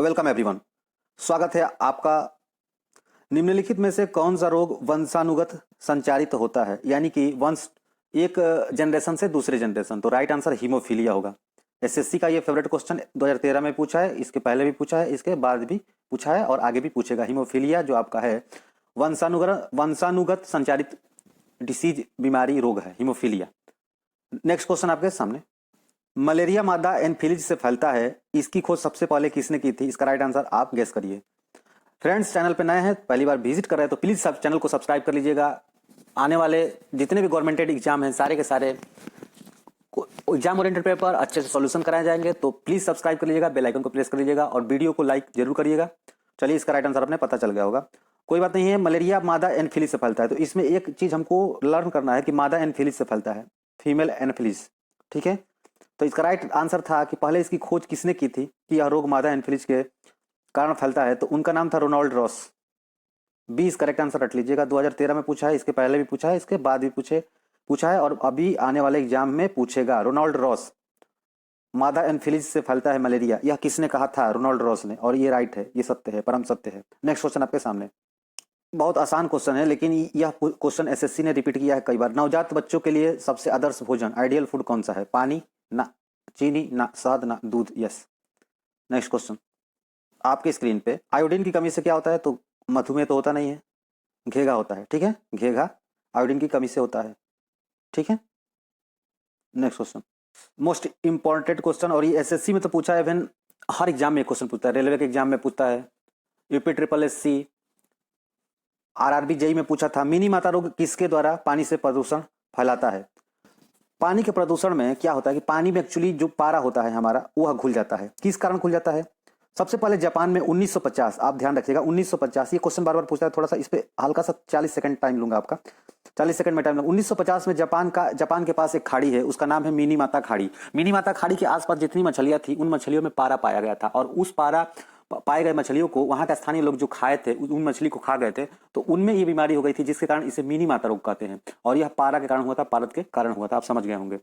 Welcome everyone. स्वागत है आपका। निम्नलिखित में से कौन सा रोग वंशानुगत संचारित होता है, यानी कि वंश एक जनरेशन से दूसरे जनरेशन। तो राइट आंसर हीमोफीलिया होगा। एसएससी का ये फेवरेट क्वेश्चन 2013 में पूछा है, इसके पहले भी पूछा है, इसके बाद भी पूछा है और आगे भी पूछेगा। हीमोफीलिया जो आपका है वंशानुगत संचारित डिसीज बीमारी रोग है हीमोफीलिया। नेक्स्ट क्वेश्चन आपके सामने। मलेरिया मादा एनफिलीज से फैलता है, इसकी खोज सबसे पहले किसने की थी? इसका राइट आंसर आप गेस करिए। फ्रेंड्स, चैनल पे नए हैं, पहली बार विजिट कर रहे हैं तो प्लीज सब चैनल को सब्सक्राइब कर लीजिएगा। आने वाले जितने भी गवर्नमेंटेड एग्जाम हैं सारे के सारे एग्जाम ओरिएंटेड पेपर अच्छे से सॉल्यूशन कराए जाएंगे, तो प्लीज सब्सक्राइब कर लीजिएगा, बेल आइकन को प्रेस कर लीजिएगा और वीडियो को लाइक जरूर करिएगा। चलिए, इसका राइट आंसर अपने पता चल गया होगा, कोई बात नहीं है। मलेरिया मादा एनफिलीज से फैलता है, तो इसमें एक चीज हमको लर्न करना है कि मादा एनफिलीज से फैलता है, फीमेल एनफिलीज। ठीक है, तो इसका राइट आंसर था कि पहले इसकी खोज किसने की थी कि यह रोग मादा एनफिलीज के कारण फैलता है, तो उनका नाम था रोनाल्ड रॉस। 20 करेक्ट आंसर रख लीजिएगा। 2013 में पूछा है, इसके पहले भी पूछा है, इसके बाद भी पूछा है और अभी आने वाले एग्जाम में पूछेगा। रोनाल्ड रॉस, मादा एनफिलीज से फैलता है मलेरिया, यह किसने कहा था? रोनाल्ड रॉस ने। और ये राइट है, ये सत्य है, परम सत्य है। नेक्स्ट क्वेश्चन आपके सामने। बहुत आसान क्वेश्चन है, लेकिन यह क्वेश्चन एसएससी ने रिपीट किया है कई बार। नवजात बच्चों के लिए सबसे आदर्श भोजन, आइडियल फूड कौन सा है? पानी, ना चीनी, ना शहद, ना दूध। यस। नेक्स्ट क्वेश्चन आपकी स्क्रीन पे। आयोडीन की कमी से क्या होता है? तो मधुमेह तो होता नहीं है, घेगा होता है। ठीक है, घेगा आयोडीन की कमी से होता है। ठीक है, next question most important question, और ये एसएससी में तो पूछा है, इवन हर एग्जाम में क्वेश्चन पूछता है। रेलवे के एग्जाम में पूछता है, UP triple SC, RRB JE में पूछा था। मिनी माता रोग किसके द्वारा पानी से प्रदूषण फैलाता है? पानी के प्रदूषण में क्या होता है कि पानी में एक्चुअली जो पारा होता है हमारा, वह घुल जाता है। किस कारण घुल जाता है? सबसे पहले जापान में 1950, आप ध्यान रखिएगा 1950, ये क्वेश्चन बार बार पूछता है, थोड़ा सा इस पे हल्का सा 40 सेकंड टाइम लूंगा आपका, 40 सेकंड में टाइम लूंगा। 1950 में जापान के पास एक खाड़ी है, उसका नाम है मिनी माता खाड़ी। मिनी माता खाड़ी के आसपास जितनी मछलियां थी, उन मछलियों में पारा पाया गया था, और उस पारा पाए गए मछलियों को वहां के स्थानीय लोग जो खाए थे, उन मछली को खा गए थे, तो उनमें ये बीमारी हो गई थी, जिसके कारण इसे मिनी माता रोग कहते हैं। और यह पारा के कारण हुआ था, पारद के कारण हुआ था, आप समझ गए होंगे।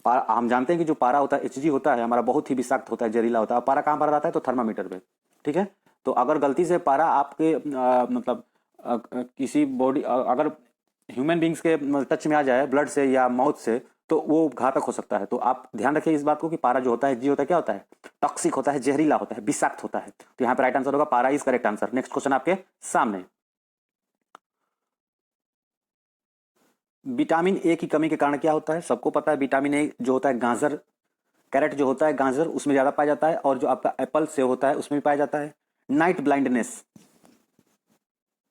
हम जानते हैं कि जो पारा होता है, एचजी होता है हमारा, बहुत ही विषाक्त होता है, जहरीला होता है। पारा कहाँ पर रहता है? तो थर्मामीटर पे। ठीक है, तो अगर गलती से पारा आपके मतलब किसी बॉडी, अगर ह्यूमन बींग्स के टच में आ जाए ब्लड से या माउथ से, तो वो घातक हो सकता है। तो आप ध्यान रखिए इस बात को कि पारा जो होता है, जी होता है, क्या होता है? टॉक्सिक होता है, जहरीला होता है, विषाक्त होता है। तो यहाँ पे राइट आंसर होगा पारा is correct answer. Next question आपके सामने। विटामिन ए की कमी के कारण क्या होता है? सबको पता है, विटामिन ए जो होता है गाजर, कैरेट जो होता है गाजर, उसमें ज्यादा पाया जाता है, और जो आपका एप्पल सेव होता है उसमें भी पाया जाता है। नाइट ब्लाइंडनेस,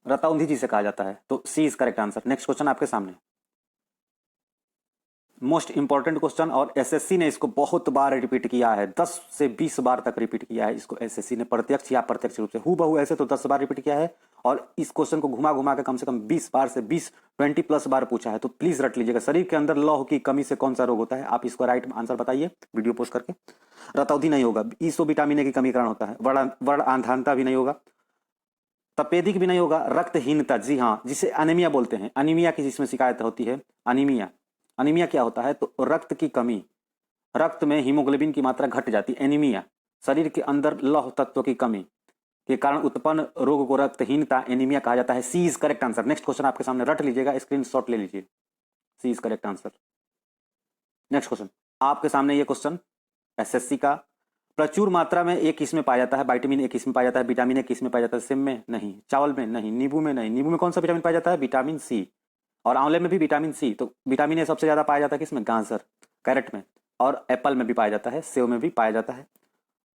रतौंधी जिसे कहा जाता है, तो C is correct answer. Next question आपके सामने। मोस्ट इंपॉर्टेंट क्वेश्चन, और एसएससी ने इसको बहुत बार रिपीट किया है, 10 से 20 बार तक रिपीट किया है इसको एसएससी ने, प्रत्यक्ष या अप्रत्यक्ष रूप से। हूबहू ऐसे तो 10 बार रिपीट किया है, और इस क्वेश्चन को घुमा घुमा के कम से कम 20 बार से 20 प्लस बार पूछा है। तो प्लीज रट लीजिएगा, शरीर के अंदर लौह की कमी से कौन सा रोग होता है? आप इसको राइट आंसर बताइए वीडियो पोस्ट करके। रतौधी नहीं होगा, ईसो विटामिन ए की कमी के कारण होता है। वर्ण आंधानता भी नहीं होगा, तपेदिक भी नहीं होगा, रक्तहीनता, जी हाँ, जिसे अनीमिया बोलते हैं, अनीमिया की जिसमें शिकायत होती है, अनीमिया। अनीमिया क्या होता है? तो रक्त की कमी, रक्त में हीमोग्लोबिन की मात्रा घट जाती, एनीमिया। शरीर के अंदर लौह तत्व की कमी के कारण उत्पन्न रोग को रक्तहीनता, एनीमिया कहा जाता है। C is correct answer. Next question आपके सामने, रट लीजिएगा, स्क्रीनशॉट ले लीजिए। C is correct answer. Next question आपके सामने, ये क्वेश्चन एसएससी का। प्रचुर मात्रा में एक किस में पाया जाता है? विटामिन ए किस में पाया जाता है? विटामिन ए किस में पाया जाता है? सेम में नहीं, चावल में नहीं, नींबू में नहीं। नींबू में कौन सा विटामिन पाया जाता है? Vitamin C. और आंवले में भी विटामिन सी। तो विटामिन ए सबसे ज्यादा पाया जाता है किसमें? गाजर, कैरेट में, और एप्पल में भी पाया जाता है, सेव में भी पाया जाता है,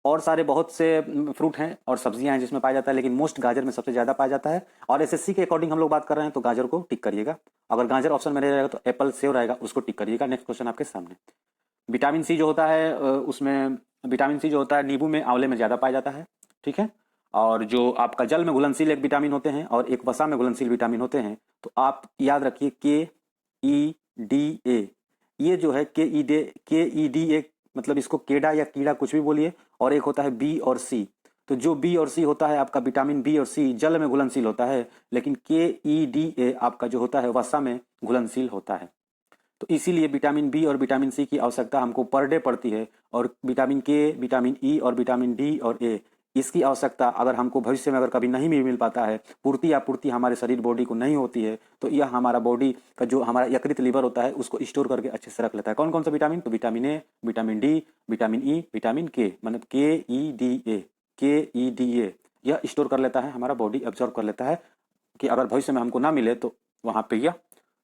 और सारे बहुत से फ्रूट हैं और सब्जियां हैं जिसमें पाया जाता है, लेकिन मोस्ट गाजर में सबसे ज्यादा पाया जाता है। और एसएससी के अकॉर्डिंग हम लोग बात कर रहे हैं, तो गाजर को टिक करिएगा। अगर गाजर ऑप्शन में रहेगा तो एप्पल, सेव रहेगा, उसको टिक करिएगा। नेक्स्ट क्वेश्चन आपके सामने। विटामिन सी जो होता है उसमें, विटामिन सी जो होता है नींबू में, आंवले में ज्यादा पाया जाता है। ठीक है, और जो आपका जल में घुलनशील एक विटामिन होते हैं और एक वसा में घुलनशील विटामिन होते हैं, तो आप याद रखिए KEDA, ये जो है KEDA, मतलब इसको केडा या कीड़ा कुछ भी बोलिए, और एक होता है बी और सी। तो जो बी और सी होता है आपका, विटामिन बी और सी जल में घुलनशील होता है, लेकिन KEDA आपका जो होता है वसा में घुलनशील होता है। तो इसीलिए विटामिन बी और विटामिन सी की आवश्यकता हमको पर डे पड़ती है, और विटामिन के, विटामिन ई और विटामिन डी और ए, इसकी आवश्यकता अगर हमको भविष्य में अगर कभी नहीं भी मिल पाता है, पूर्ति आपूर्ति हमारे शरीर बॉडी को नहीं होती है, तो यह हमारा बॉडी का जो हमारा यकृत लीवर होता है उसको स्टोर करके अच्छे से रख लेता है। कौन कौन सा विटामिन? तो vitamin A, vitamin D, vitamin E, vitamin के, मतलब के ई डी ए, यह स्टोर कर लेता है, हमारा बॉडी एब्जॉर्ब कर लेता है कि अगर भविष्य में हमको ना मिले तो वहाँ पे यह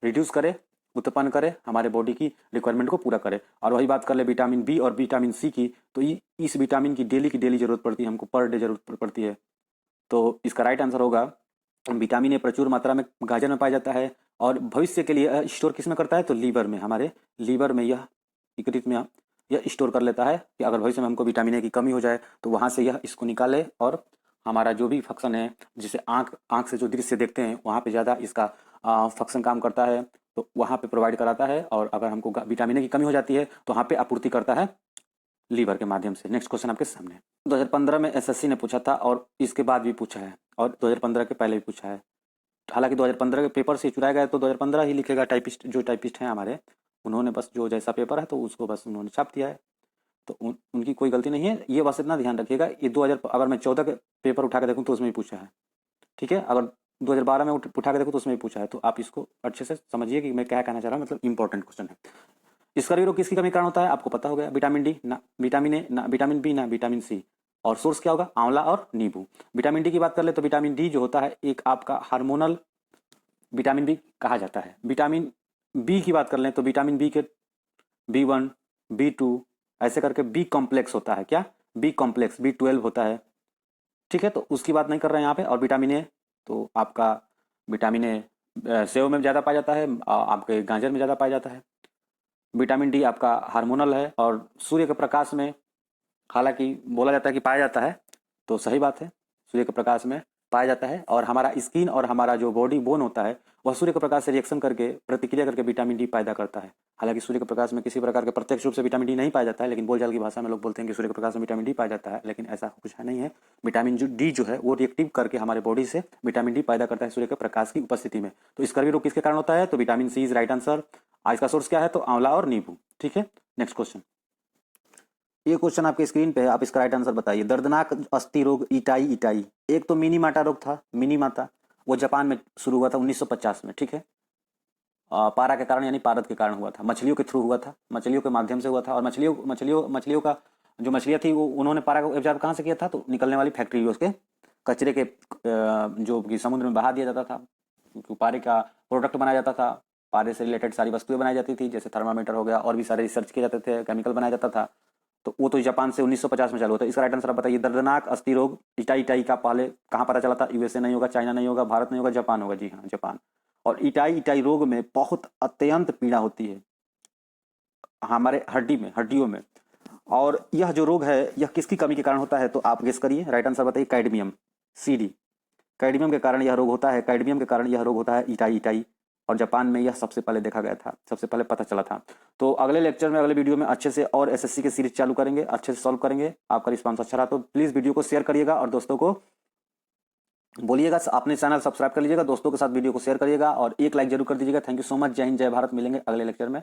रिड्यूस करे, उत्पन्न करे, हमारे बॉडी की रिक्वायरमेंट को पूरा करे। और वही बात कर ले विटामिन बी और विटामिन सी की, तो इस विटामिन की डेली जरूरत पड़ती है, हमको पर डे जरूरत पड़ती है। तो इसका राइट आंसर होगा विटामिन ए प्रचुर मात्रा में गाजर में पाया जाता है और भविष्य के लिए स्टोर किस में करता है? तो लीवर में, हमारे लीवर में यह यकृत में यह स्टोर कर लेता है कि अगर भविष्य में हमको विटामिन ए की कमी हो जाए तो वहाँ से यह इसको निकाले और हमारा जो भी फंक्शन है, जिसे आँख से जो दृश्य देखते हैं वहाँ पे ज़्यादा इसका फंक्शन काम करता है, तो वहाँ पे प्रोवाइड कराता है। और अगर हमको विटामिन ए की कमी हो जाती है तो वहाँ पे आपूर्ति करता है लीवर के माध्यम से। नेक्स्ट क्वेश्चन आपके सामने 2015 में एसएससी ने पूछा था और इसके बाद भी पूछा है और 2015 के पहले भी पूछा है। हालांकि 2015 के पेपर से चुराया गया तो 2015 ही लिखेगा। टाइपिस्ट हैं हमारे, उन्होंने बस जो जैसा पेपर है तो उसको बस उन्होंने छाप दिया है, तो उनकी कोई गलती नहीं है। ये बस इतना ध्यान रखिएगा, ये 2000 अगर मैं 14 के पेपर उठा के देखूँ तो उसमें भी पूछा है, ठीक है। अगर 2012 में उठा के देखो तो उसमें भी पूछा है, तो आप इसको अच्छे से समझिए कि मैं क्या कहना चाह रहा हूँ, मतलब इंपॉर्टेंट क्वेश्चन है। स्कर्वी रोग किसकी कमी के कारण होता है? आपको पता हो गया, विटामिन डी ना, विटामिन ए ना, विटामिन बी ना, विटामिन सी। और सोर्स क्या होगा? आंवला और नींबू। विटामिन डी की बात कर ले तो विटामिन डी जो होता है एक आपका हार्मोनल विटामिन बी कहा जाता है। विटामिन बी की बात कर लें तो विटामिन बी के B1, B2 ऐसे करके बी कॉम्प्लेक्स होता है। क्या? बी कॉम्प्लेक्स, B12 होता है, ठीक है, तो उसकी बात नहीं कर रहे हैं यहाँ पे। और विटामिन ए तो आपका विटामिन ए सेव में ज़्यादा पाया जाता है, आपके गाजर में ज़्यादा पाया जाता है। विटामिन डी आपका हार्मोनल है और सूर्य के प्रकाश में हालांकि बोला जाता है कि पाया जाता है, तो सही बात है, सूर्य के प्रकाश में पाया जाता है। और हमारा स्किन और हमारा जो बॉडी बोन होता है वह सूर्य के प्रकाश से रिएक्शन करके प्रतिक्रिया करके विटामिन डी पैदा करता है। हालांकि सूर्य के प्रकाश में किसी प्रकार के प्रत्यक्ष रूप से विटामिन डी नहीं पाया जाता है, लेकिन बोलचाल की भाषा में लोग बोलते हैं कि सूर्य के प्रकाश में विटामिन डी पाया जाता है, लेकिन ऐसा कुछ नहीं है। विटामिन डी जो है वो रिएक्टिव करके हमारे बॉडी से विटामिन डी पैदा करता है सूर्य के प्रकाश की उपस्थिति में। तो स्कर्वी रोग किसके कारण होता है? तो vitamin C is right answer. इसका सोर्स क्या है? तो आंवला और नींबू, ठीक है। नेक्स्ट क्वेश्चन, ये क्वेश्चन आपके स्क्रीन पे है, आप इसका राइट आंसर बताइए। दर्दनाक अस्थि रोग इटाई, एक तो मिनीमाटा रोग था, मिनीमाता, वो जापान में शुरू हुआ था 1950 में, ठीक है। पारा के कारण यानी पारद के कारण हुआ था, मछलियों के थ्रू हुआ था, मछलियों के माध्यम से हुआ था। और मछलियों का जो मछलियाँ थी वो उन्होंने पारा को एब्जॉर्ब कहाँ से किया था? तो निकलने वाली फैक्ट्री, उसके कचरे के जो कि समुद्र में बहा दिया जाता था, क्योंकि पारे का प्रोडक्ट बनाया जाता था, पारे से रिलेटेड सारी वस्तुएं बनाई जाती थी, जैसे थर्मामीटर हो गया और भी सारे रिसर्च किए जाते थे, केमिकल बनाया जाता था। तो वो तो जापान से 1950 में चालू होता है। इसका राइट आंसर आप बताइए। दर्दनाक अस्थि रोग इटाई का पहले कहाँ पता चला था? यूएसए नहीं होगा, चाइना नहीं होगा, भारत नहीं होगा, जापान होगा। जी हाँ, जापान। और इटाई रोग में बहुत अत्यंत पीड़ा होती है हमारे हड्डियों में। और यह जो रोग है यह किसकी कमी के कारण होता है? तो आप गेस करिए, राइट आंसर बताइए। कैडमियम, CD, कैडमियम के कारण यह रोग होता है। कैडमियम के कारण यह रोग होता है इटाई। और जापान में यह सबसे पहले देखा गया था, सबसे पहले पता चला था। तो अगले लेक्चर में, अगले वीडियो में अच्छे से और एसएससी के सीरीज चालू करेंगे, अच्छे से सॉल्व करेंगे। आपका रिस्पांस अच्छा रहा तो प्लीज़ वीडियो को शेयर करिएगा और दोस्तों को बोलिएगा, अपने चैनल सब्सक्राइब कर लीजिएगा, दोस्तों के साथ वीडियो को शेयर करिएगा और एक लाइक जरूर कर दीजिएगा। Thank you so much. जय हिंद, जय भारत। मिलेंगे अगले लेक्चर में।